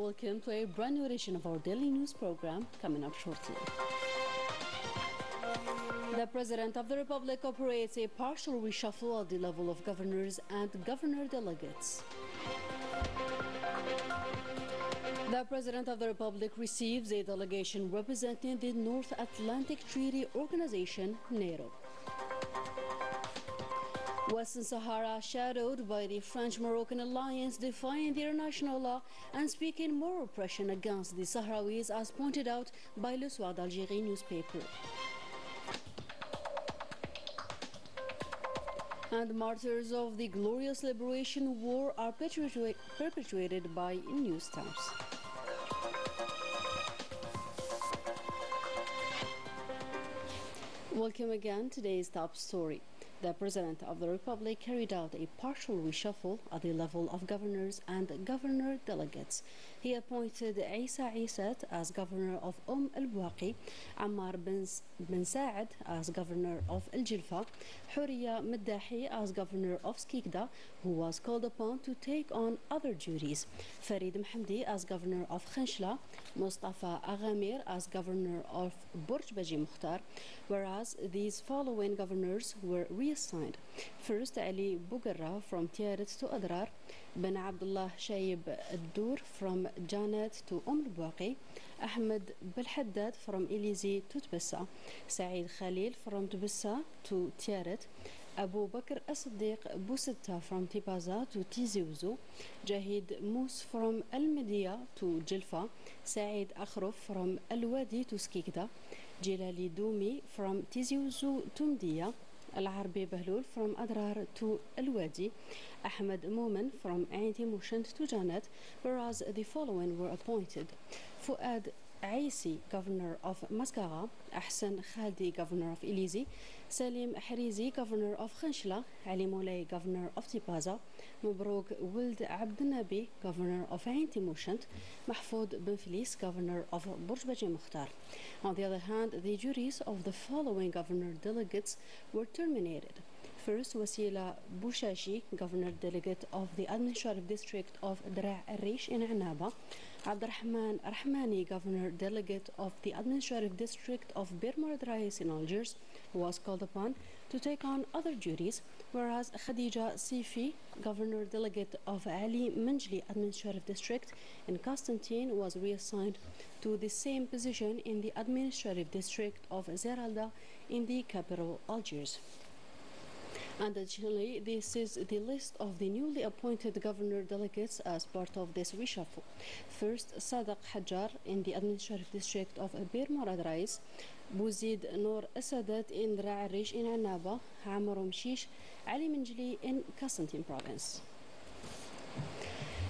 welcome to a brand new edition of our daily news program coming up shortly. The President of the Republic operates a partial reshuffle at the level of governors and governor delegates. The President of the Republic receives a delegation representing the North Atlantic Treaty Organization, NATO. Western Sahara shadowed by the French-Moroccan alliance defying international law and speaking more oppression against the Sahrawis, as pointed out by Le Soir d'Algérie newspaper. And martyrs of the glorious liberation war are perpetuated by news stamps. Welcome again to today's top story. The President of the Republic carried out a partial reshuffle at the level of governors and governor delegates. He appointed Isa Isat as governor of al-Bwaqi, Ammar bin Saad as governor of al-Jilfa, Huriya Middahi as governor of Skikda, who was called upon to take on other duties, Farid Mhamdi as governor of Khanshla, Mustafa Aghamir as governor of Burj Baji Mukhtar, whereas these following governors were reassigned. First, Ali Bougarra from Tiaret to Adrar, Ben Abdullah Shayib Addour from Janet to al-Bwaqi, Ahmed Belhaddad from Elizi to Tbessa, Saeed Khalil from Tbessa to Tiaret, Abu Bakr As-Siddiq Boussitta from Tibaza to Tizi Ouzou, Jahid Mous from Al-Media to Jilfa, Saeed Akhruf from Al-Wadi to Skikda, Jilali Doumi from Tizi Ouzou to Mdia, Al-Arbi Bahloul from Adrar to Al-Wadi, Ahmed Moumen from Ain Timushant to Janet, whereas the following were appointed: Fuad Aisi, governor of Mascara, Ahsan Khaldi, governor of Elizi, Salim Harizi, governor of Khanshla, Ali Moulay, governor of Tibaza, Mubrouk Wild Abdenabi, governor of Ain Timushant, Mahfoud Ben Felice, governor of Burj Baji Mukhtar. On the other hand, the duties of the following governor delegates were terminated. First, Wasila Bouchachi, governor delegate of the administrative district of Dra' al-Rish in Annaba, Abdurrahman Rahmani, governor delegate of the administrative district of Bir Marad Rais in Algiers, who was called upon to take on other duties, whereas Khadija Sifi, governor delegate of Ali Manjli administrative district in Constantine, was reassigned to the same position in the administrative district of Zeralda in the capital Algiers. And additionally, this is the list of the newly appointed governor delegates as part of this reshuffle. First, Sadaq Hajjar in the administrative district of Bir Marad Rais, Bouzid Noor Asadat in Dra' al-Rish in Annaba, Amr Mshish, Ali Manjli in Constantine province.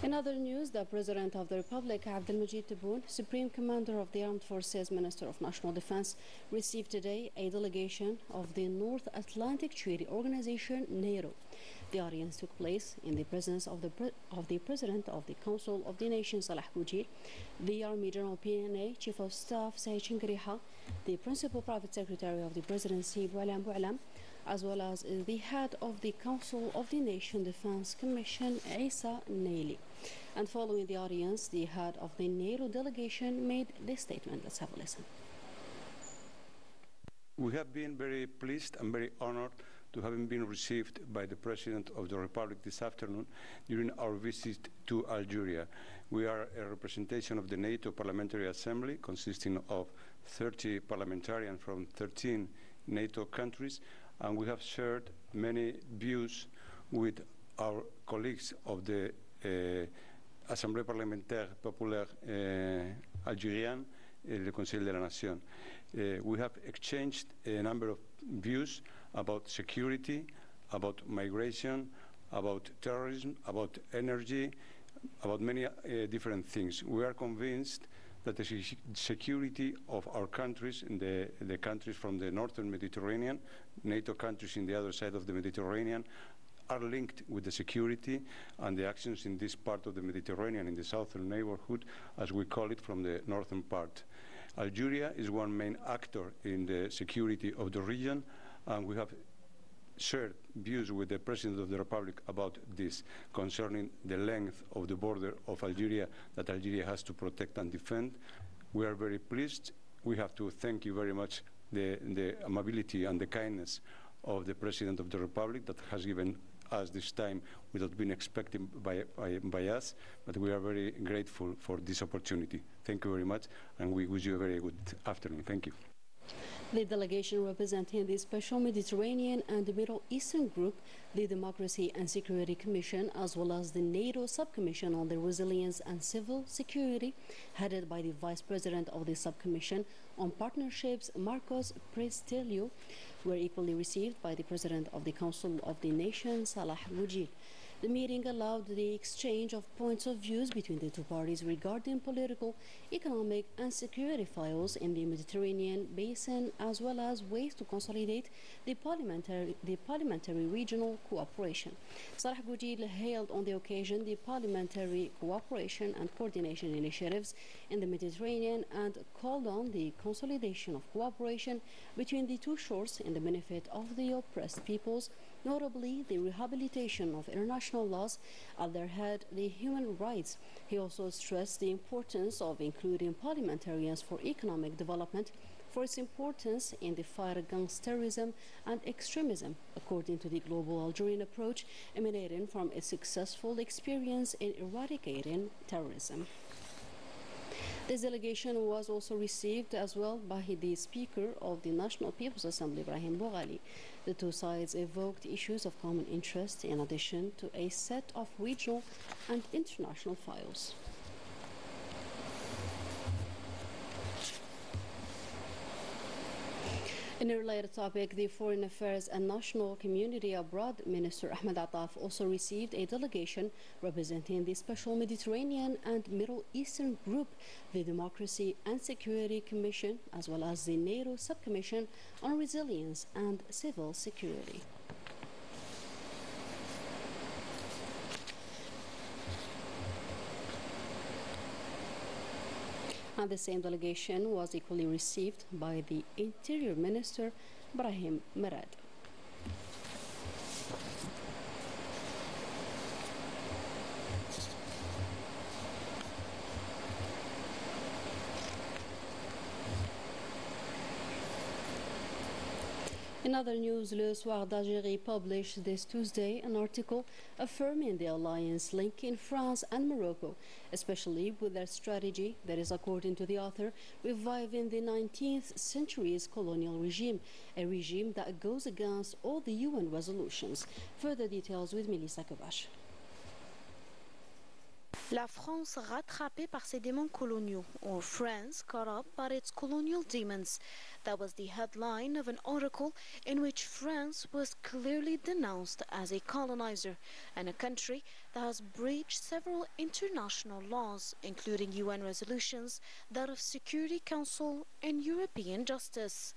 In other news, the President of the Republic, Abdelmajid Tebboune, Supreme Commander of the Armed Forces, Minister of National Defense, received today a delegation of the North Atlantic Treaty Organization, NATO. The audience took place in the presence of the President of the Council of the Nation, Salah Boujil, the Army General PNA, Chief of Staff, Saïd Chinkriha, the Principal Private Secretary of the Presidency, Boualam Boualam, as well as the head of the Council of the Nation Defense Commission, Isa Naili. And following the audience, the head of the NATO delegation made this statement. Let's have a listen. We have been very pleased and very honored to having been received by the President of the Republic this afternoon during our visit to Algeria. We are a representation of the NATO Parliamentary Assembly, consisting of 30 parliamentarians from 13 NATO countries, and we have shared many views with our colleagues of the Assemblée Parlementaire Populaire Algérienne, le Conseil de la Nation. We have exchanged a number of views about security, about migration, about terrorism, about energy, about many different things. We are convinced that the security of our countries, the countries from the northern Mediterranean, NATO countries in the other side of the Mediterranean, are linked with the security and the actions in this part of the Mediterranean, in the southern neighborhood, as we call it, from the northern part. Algeria is one main actor in the security of the region, and we have shared views with the President of the Republic about this, concerning the length of the border of Algeria that Algeria has to protect and defend. We are very pleased. We have to thank you very much the amability and the kindness of the President of the Republic that has given us this time without being expected by us, but we are very grateful for this opportunity. Thank you very much, and we wish you a very good afternoon. Thank you. The delegation representing the Special Mediterranean and Middle Eastern Group, the Democracy and Security Commission, as well as the NATO Subcommission on the Resilience and Civil Security, headed by the Vice President of the Subcommission on Partnerships, Marcos Prestelio, were equally received by the President of the Council of the Nation, Salah Boujil. The meeting allowed the exchange of points of views between the two parties regarding political, economic and security files in the Mediterranean basin, as well as ways to consolidate the parliamentary regional cooperation. Salah Boujil hailed on the occasion the parliamentary cooperation and coordination initiatives in the Mediterranean and called on the consolidation of cooperation between the two shores in the benefit of the oppressed peoples, notably the rehabilitation of international laws, at their head the human rights. He also stressed the importance of including parliamentarians for economic development, for its importance in the fight against terrorism and extremism, according to the global Algerian approach emanating from its successful experience in eradicating terrorism. This delegation was also received as well by the Speaker of the National People's Assembly, Ibrahim Boughali. The two sides evoked issues of common interest in addition to a set of regional and international files. In a related topic, the Foreign Affairs and National Community Abroad Minister Ahmed Attaf also received a delegation representing the Special Mediterranean and Middle Eastern Group, the Democracy and Security Commission, as well as the NATO Subcommission on Resilience and Civil Security. And the same delegation was equally received by the Interior Minister, Brahim Merad. In other news, Le Soir d'Algérie published this Tuesday an article affirming the alliance linking France and Morocco, especially with their strategy that is, according to the author, reviving the 19th century's colonial regime, a regime that goes against all the UN resolutions. Further details with Melissa Kabash. La France rattrapée par ses démons coloniaux, or France caught up by its colonial demons. That was the headline of an article in which France was clearly denounced as a colonizer and a country that has breached several international laws, including UN resolutions, that of Security Council and European justice.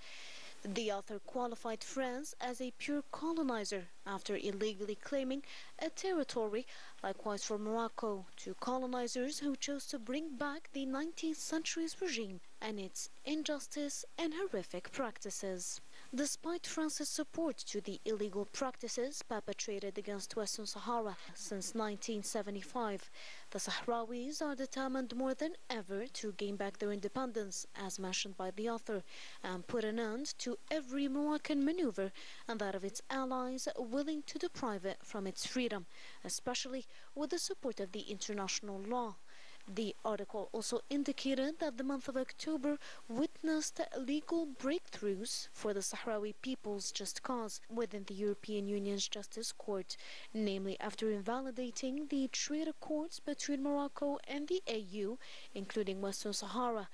The author qualified France as a pure colonizer after illegally claiming a territory, likewise for Morocco, to colonizers who chose to bring back the 19th century's regime and its injustice and horrific practices. Despite France's support to the illegal practices perpetrated against Western Sahara since 1975, the Sahrawis are determined more than ever to gain back their independence, as mentioned by the author, and put an end to every Moroccan maneuver and that of its allies willing to deprive it from its freedom, especially with the support of the international law. The article also indicated that the month of October witnessed legal breakthroughs for the Sahrawi people's just cause within the European Union's Justice Court, namely after invalidating the trade accords between Morocco and the AU, including Western Sahara.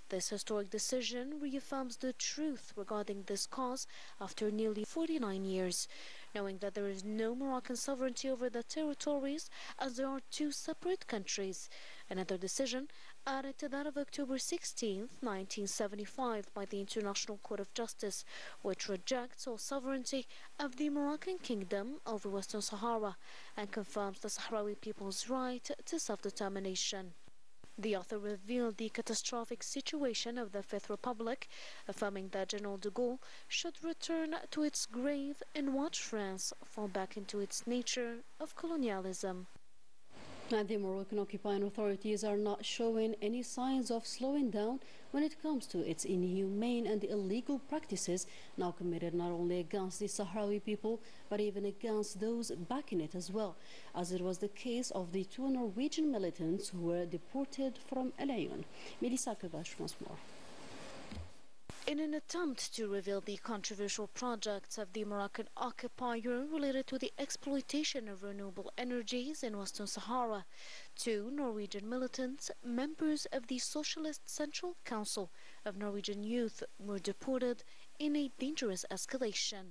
This historic decision reaffirms the truth regarding this cause after nearly 49 years, knowing that there is no Moroccan sovereignty over the territories as there are two separate countries. Another decision added to that of October 16, 1975 by the International Court of Justice, which rejects all sovereignty of the Moroccan Kingdom over Western Sahara and confirms the Sahrawi people's right to self-determination. The author revealed the catastrophic situation of the Fifth Republic, affirming that General de Gaulle should return to its grave and watch France fall back into its nature of colonialism. And the Moroccan occupying authorities are not showing any signs of slowing down when it comes to its inhumane and illegal practices now committed not only against the Sahrawi people but even against those backing it as well, as it was the case of the two Norwegian militants who were deported from El Ayoun. Melissa Kovash once more. In an attempt to reveal the controversial projects of the Moroccan occupier related to the exploitation of renewable energies in Western Sahara, two Norwegian militants, members of the Socialist Central Council of Norwegian Youth, were deported in a dangerous escalation.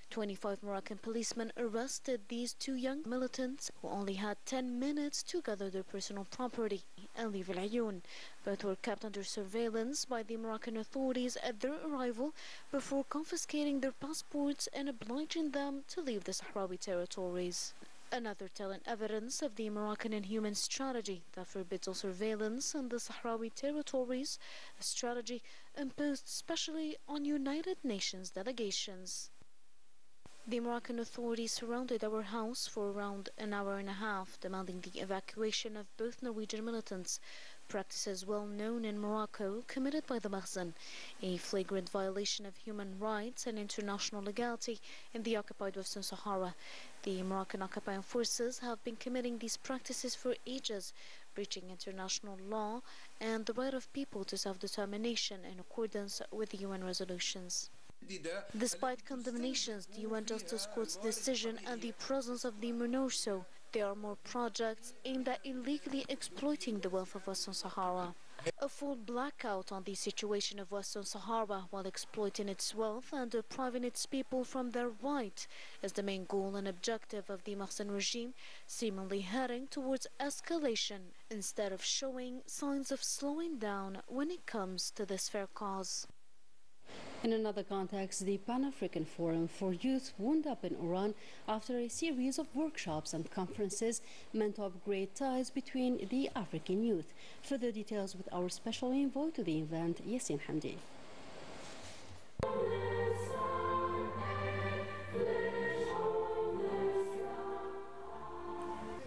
25 Moroccan policemen arrested these two young militants who only had 10 minutes to gather their personal property and leave El Ayoun. Both were kept under surveillance by the Moroccan authorities at their arrival before confiscating their passports and obliging them to leave the Sahrawi territories. Another telling evidence of the Moroccan inhuman strategy that forbids all surveillance in the Sahrawi territories, a strategy imposed specially on United Nations delegations. The Moroccan authorities surrounded our house for around an hour and a half, demanding the evacuation of both Norwegian militants, practices well known in Morocco committed by the Makhzen, a flagrant violation of human rights and international legality in the occupied Western Sahara. The Moroccan occupying forces have been committing these practices for ages, breaching international law and the right of people to self-determination in accordance with the UN resolutions. Despite condemnations, the UN Justice Court's decision and the presence of the MINURSO, there are more projects aimed at illegally exploiting the wealth of Western Sahara. A full blackout on the situation of Western Sahara while exploiting its wealth and depriving its people from their right is the main goal and objective of the Makhzen regime, seemingly heading towards escalation instead of showing signs of slowing down when it comes to this fair cause. In another context, the Pan-African Forum for Youth wound up in Iran after a series of workshops and conferences meant to upgrade ties between the African youth. Further details with our special envoy to the event, Yassine Hamdi.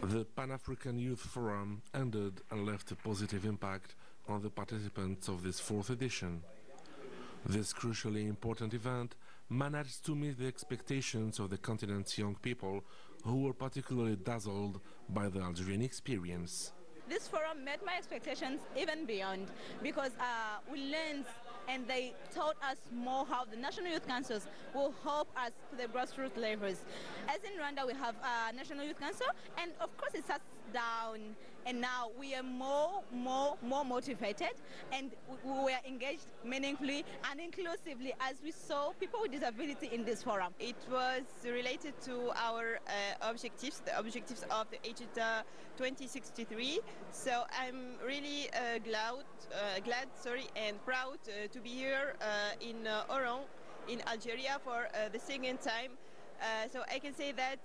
The Pan-African Youth Forum ended and left a positive impact on the participants of this fourth edition. This crucially important event managed to meet the expectations of the continent's young people, who were particularly dazzled by the Algerian experience. This forum met my expectations even beyond, because we learned and they taught us more how the National Youth Councils will help us to the grassroots levels. As in Rwanda, we have a National Youth Council, and of course it starts down, and now we are more motivated, and we were engaged meaningfully and inclusively as we saw people with disability in this forum. It was related to our objectives, the objectives of the Agenda 2063. So I'm really glad, and proud to be here in Oran, in Algeria, for the second time. So I can say that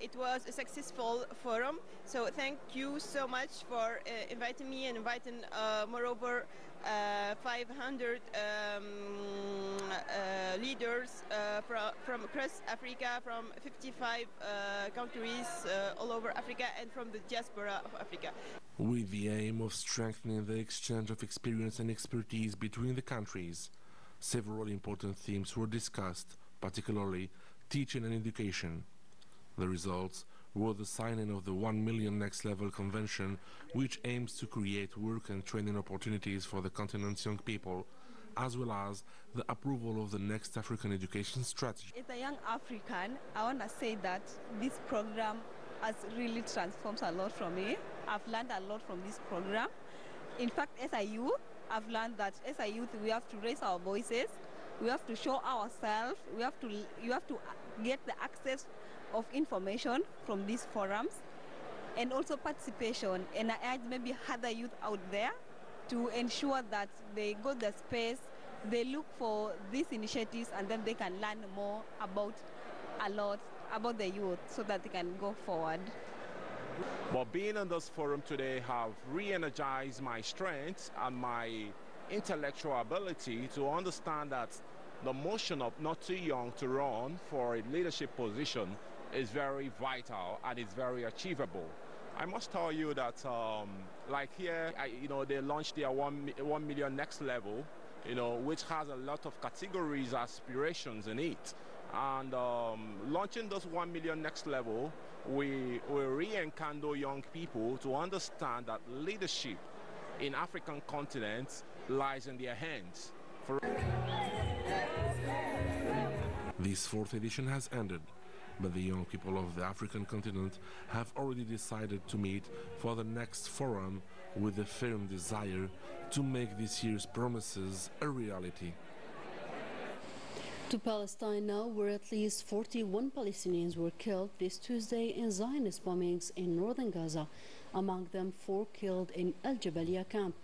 it was a successful forum. So thank you so much for inviting me and inviting moreover 500 leaders from across Africa, from 55 countries all over Africa, and from the diaspora of Africa. With the aim of strengthening the exchange of experience and expertise between the countries, several important themes were discussed, particularly teaching and education. The results were the signing of the 1 Million Next Level Convention, which aims to create work and training opportunities for the continent's young people, as well as the approval of the next African education strategy. As a young African, I want to say that this program has really transformed a lot from me. I've learned a lot from this program. In fact, as a youth, I've learned that as a youth, we have to raise our voices. We have to show ourselves. You have to get the access of information from these forums, and also participation. And I urge maybe other youth out there to ensure that they got the space, they look for these initiatives, and then they can learn more about the youth so that they can go forward. But being in this forum today have re-energized my strength and my intellectual ability to understand that the motion of not too young to run for a leadership position is very vital and is very achievable. I must tell you that, like here, they launched their 1 million next level, which has a lot of categories, aspirations in it. And launching this 1 million next level, we re-enkindle young people to understand that leadership in African continents lies in their hands. This fourth edition has ended, but the young people of the African continent have already decided to meet for the next forum with a firm desire to make this year's promises a reality. To Palestine now, where at least 41 Palestinians were killed this Tuesday in Zionist bombings in northern Gaza, among them 4 killed in Al Jabalia camp.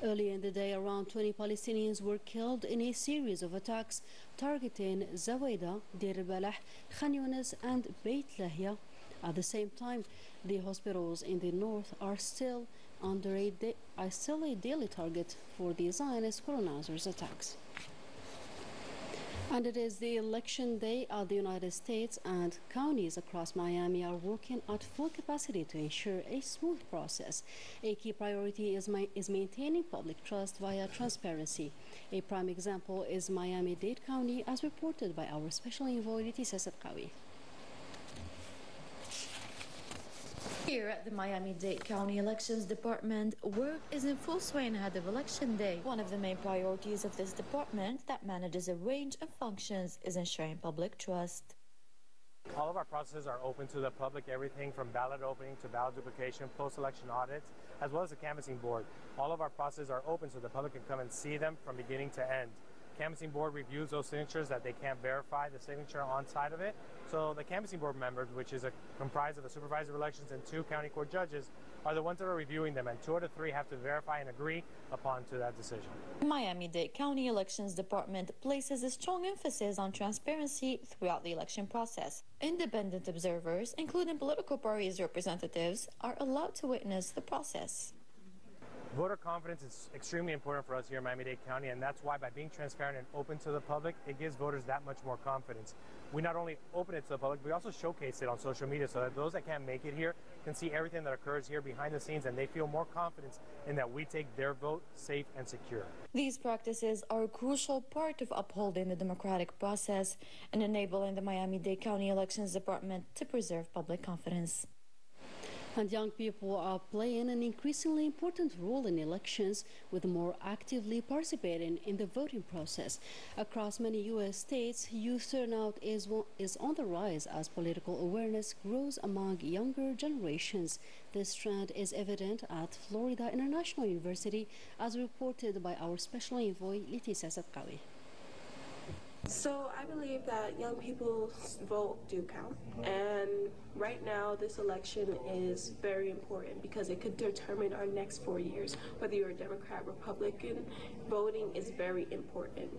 Earlier in the day, around 20 Palestinians were killed in a series of attacks targeting Zawaida, Deir al-Balah, Khan Yunis and Beit Lahia. At the same time, the hospitals in the north are still a daily target for the Zionist colonizers' attacks. And it is the election day at the United States, and counties across Miami are working at full capacity to ensure a smooth process. A key priority is maintaining public trust via transparency. A prime example is Miami-Dade County, as reported by our special envoy Leticia Sadqawi. Here at the Miami-Dade County Elections Department, work is in full swing ahead of Election Day. One of the main priorities of this department that manages a range of functions is ensuring public trust. All of our processes are open to the public, everything from ballot opening to ballot duplication, post-election audits, as well as the canvassing board. All of our processes are open so the public can come and see them from beginning to end. Canvassing board reviews those signatures that they can't verify the signature on side of it. So the canvassing board members, which is comprised of a supervisor of elections and 2 county court judges, are the ones that are reviewing them, and 2 out of 3 have to verify and agree upon to that decision. The Miami-Dade County Elections Department places a strong emphasis on transparency throughout the election process. Independent observers, including political parties' representatives, are allowed to witness the process. Voter confidence is extremely important for us here in Miami-Dade County, and that's why by being transparent and open to the public, it gives voters that much more confidence. We not only open it to the public, we also showcase it on social media so that those that can't make it here can see everything that occurs here behind the scenes, and they feel more confidence in that we take their vote safe and secure. These practices are a crucial part of upholding the democratic process and enabling the Miami-Dade County Elections Department to preserve public confidence. And young people are playing an increasingly important role in elections, with more actively participating in the voting process. Across many U.S. states, youth turnout is on the rise as political awareness grows among younger generations. This trend is evident at Florida International University, as reported by our special envoy Leticia Sadqawi. So I believe that young people's vote do count, and right now this election is very important because it could determine our next 4 years. Whether you're a Democrat, Republican, voting is very important.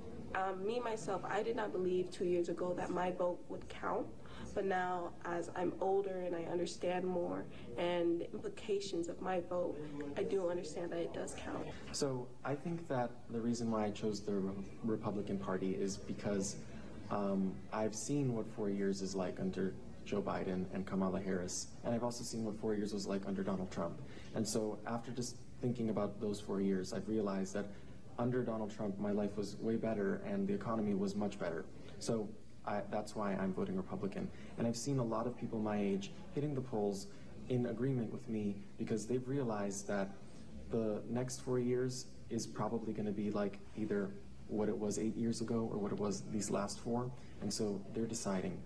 Me, myself, I did not believe 2 years ago that my vote would count, but now as I'm older and I understand more and the implications of my vote, I do understand that it does count. So I think that the reason why I chose the Republican Party is because I've seen what 4 years is like under Joe Biden and Kamala Harris, and I've also seen what 4 years was like under Donald Trump. And so after just thinking about those 4 years, I've realized that under Donald Trump, my life was way better and the economy was much better. So that's why I'm voting Republican. And I've seen a lot of people my age hitting the polls in agreement with me because they've realized that the next 4 years is probably going to be like either what it was 8 years ago or what it was these last 4. And so they're deciding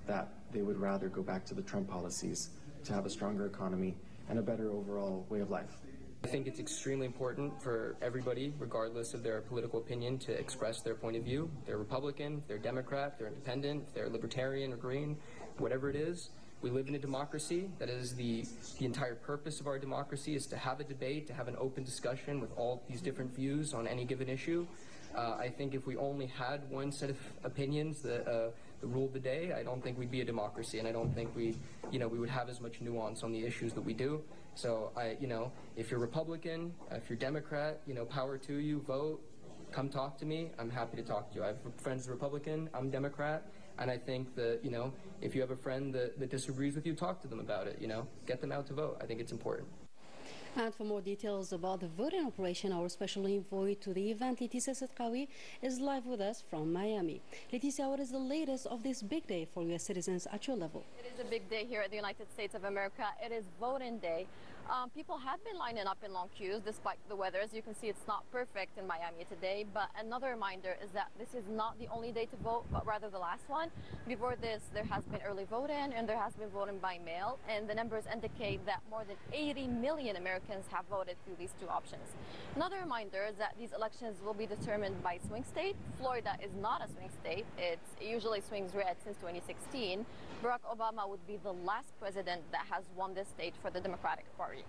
that they would rather go back to the Trump policies to have a stronger economy and a better overall way of life. I think it's extremely important for everybody, regardless of their political opinion, to express their point of view. They're Republican, they're Democrat, they're independent, they're Libertarian or Green, whatever it is. We live in a democracy. That is the entire purpose of our democracy, is to have a debate, to have an open discussion with all these different views on any given issue. I think if we only had one set of opinions, the rule of the day, I don't think we'd be a democracy, and I don't think we would have as much nuance on the issues that we do. So if you're Republican, if you're Democrat, power to you, vote, come talk to me. I'm happy to talk to you. I have friends Republican, I'm Democrat, and I think that, if you have a friend that disagrees with you, talk to them about it, get them out to vote. I think it's important. And for more details about the voting operation, our special envoy to the event, Leticia Sedkawi, is live with us from Miami. Leticia, what is the latest of this big day for U.S. citizens at your level? It is a big day here at the United States of America. It is voting day. People have been lining up in long queues despite the weather. As you can see, it's not perfect in Miami today, but another reminder is that this is not the only day to vote, but rather the last one. Before this, there has been early voting and there has been voting by mail, and the numbers indicate that more than 80 million Americans have voted through these two options. Another reminder is that these elections will be determined by swing state. Florida is not a swing state. It usually swings red since 2016. Barack Obama would be the last president that has won this state for the Democratic Party.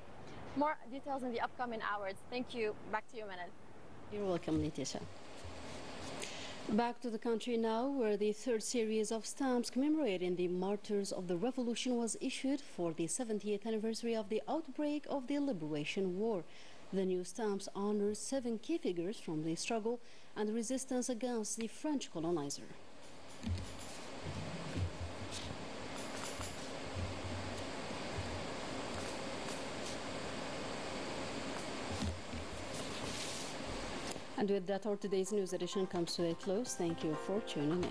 More details in the upcoming hours. Thank you. Back to you, Manal. You're welcome, Leticia. Back to the country now, where the third series of stamps commemorating the martyrs of the revolution was issued for the 70th anniversary of the outbreak of the Liberation War. The new stamps honor 7 key figures from the struggle and resistance against the French colonizer. And with that, our today's news edition comes to a close. Thank you for tuning in.